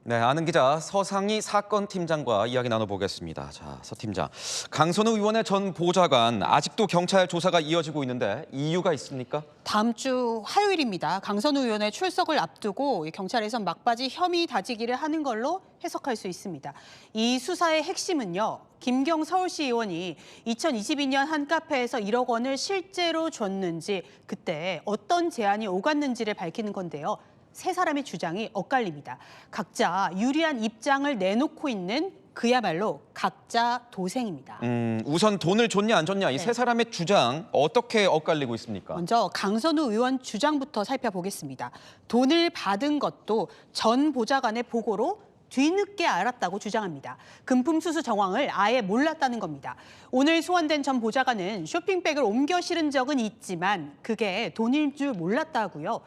네, 아는 기자 서상희 사건 팀장과 이야기 나눠보겠습니다. 자, 서 팀장, 강선우 의원의 전 보좌관 아직도 경찰 조사가 이어지고 있는데 이유가 있습니까? 다음 주 화요일입니다. 강선우 의원의 출석을 앞두고 경찰에선 막바지 혐의 다지기를 하는 걸로 해석할 수 있습니다. 이 수사의 핵심은요. 김경 서울시 의원이 2022년 한 카페에서 1억 원을 실제로 줬는지 그때 어떤 제안이 오갔는지를 밝히는 건데요. 세 사람의 주장이 엇갈립니다. 각자 유리한 입장을 내놓고 있는 그야말로 각자 도생입니다. 우선 돈을 줬냐 안 줬냐 이 세 사람의 주장 어떻게 엇갈리고 있습니까? 먼저 강선우 의원 주장부터 살펴보겠습니다. 돈을 받은 것도 전 보좌관의 보고로 뒤늦게 알았다고 주장합니다. 금품 수수 정황을 아예 몰랐다는 겁니다. 오늘 소환된 전 보좌관은 쇼핑백을 옮겨 실은 적은 있지만 그게 돈일 줄 몰랐다고요.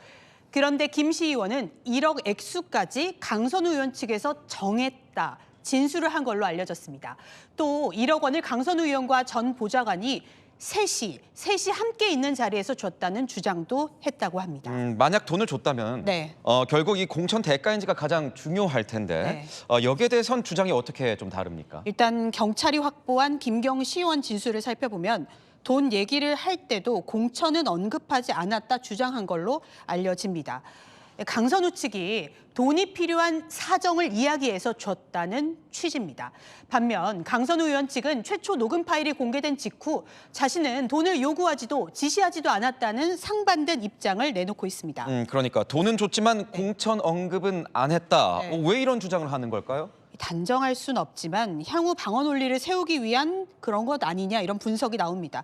그런데 김씨 의원은 1억 액수까지 강선우 의원 측에서 정했다. 진술을 한 걸로 알려졌습니다. 또 1억 원을 강선우 의원과 전 보좌관이 셋이 함께 있는 자리에서 줬다는 주장도 했다고 합니다. 만약 돈을 줬다면 네. 결국 이 공천 대가인지가 가장 중요할 텐데 여기에 대해선 주장이 어떻게 좀 다릅니까? 일단 경찰이 확보한 김경시 의원 진술을 살펴보면 돈 얘기를 할 때도 공천은 언급하지 않았다 주장한 걸로 알려집니다. 강선우 측이 돈이 필요한 사정을 이야기해서 줬다는 취지입니다. 반면 강선우 의원 측은 최초 녹음 파일이 공개된 직후 자신은 돈을 요구하지도 지시하지도 않았다는 상반된 입장을 내놓고 있습니다. 그러니까 돈은 줬지만 공천 언급은 안 했다. 왜 이런 주장을 하는 걸까요? 단정할 수는 없지만 향후 방어 논리를 세우기 위한 그런 것 아니냐 이런 분석이 나옵니다.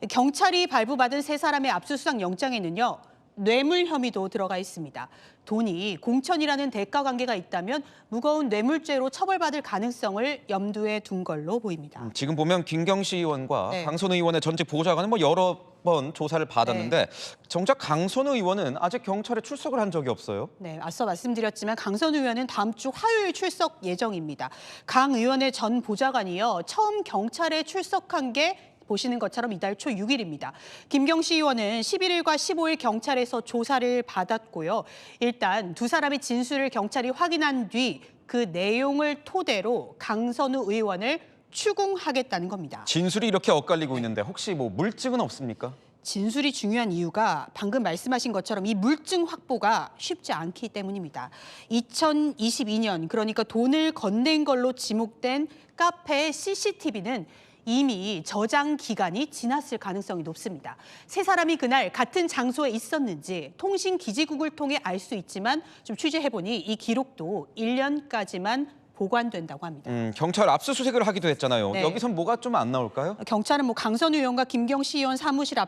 경찰이 발부받은 세 사람의 압수수색 영장에는요. 뇌물 혐의도 들어가 있습니다. 돈이 공천이라는 대가 관계가 있다면 무거운 뇌물죄로 처벌받을 가능성을 염두에 둔 걸로 보입니다. 지금 보면 김경시 의원과 강선우 의원의 전직 보좌관은 여러 번 조사를 받았는데 정작 강선우 의원은 아직 경찰에 출석을 한 적이 없어요. 네, 앞서 말씀드렸지만 강선우 의원은 다음 주 화요일 출석 예정입니다. 강 의원의 전 보좌관이요. 처음 경찰에 출석한 게 보시는 것처럼 이달 초 6일입니다. 김경시 의원은 11일과 15일 경찰에서 조사를 받았고요. 일단 두 사람의 진술을 경찰이 확인한 뒤 그 내용을 토대로 강선우 의원을 추궁하겠다는 겁니다. 진술이 이렇게 엇갈리고 있는데 혹시 물증은 없습니까? 진술이 중요한 이유가 방금 말씀하신 것처럼 이 물증 확보가 쉽지 않기 때문입니다. 2022년 그러니까 돈을 건넨 걸로 지목된 카페의 CCTV는 이미 저장 기간이 지났을 가능성이 높습니다. 세 사람이 그날 같은 장소에 있었는지 통신 기지국을 통해 알 수 있지만 좀 취재해보니 이 기록도 1년까지만 보관된다고 합니다. 경찰 압수수색을 하기도 했잖아요. 여기선 뭐가 좀 안 나올까요? 경찰은 강선우 의원과 김경시 의원 사무실과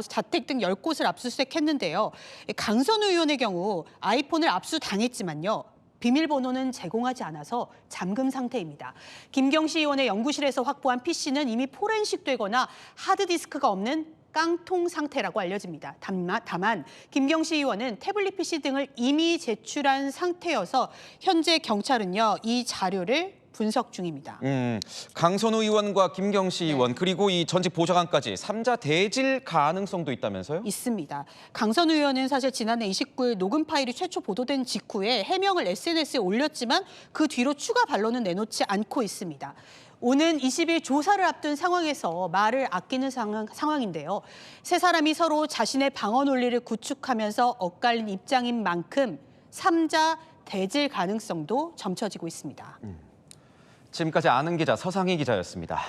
자택 등 10곳을 압수수색했는데요. 강선우 의원의 경우 아이폰을 압수당했지만요. 비밀번호는 제공하지 않아서 잠금 상태입니다. 김경시 의원의 연구실에서 확보한 PC는 이미 포렌식되거나 하드디스크가 없는 깡통 상태라고 알려집니다. 다만 김경시 의원은 태블릿 PC 등을 이미 제출한 상태여서 현재 경찰은요. 이 자료를 분석 중입니다. 강선우 의원과 김경시 의원 그리고 이 전직 보좌관까지 3자 대질 가능성도 있다면서요? 있습니다. 강선우 의원은 사실 지난해 29일 녹음 파일이 최초 보도된 직후에 해명을 SNS에 올렸지만 그 뒤로 추가 반론은 내놓지 않고 있습니다. 오는 20일 조사를 앞둔 상황에서 말을 아끼는 상황인데요. 세 사람이 서로 자신의 방어 논리를 구축하면서 엇갈린 입장인 만큼 3자 대질 가능성도 점쳐지고 있습니다. 지금까지 아는 기자 서상희 기자였습니다.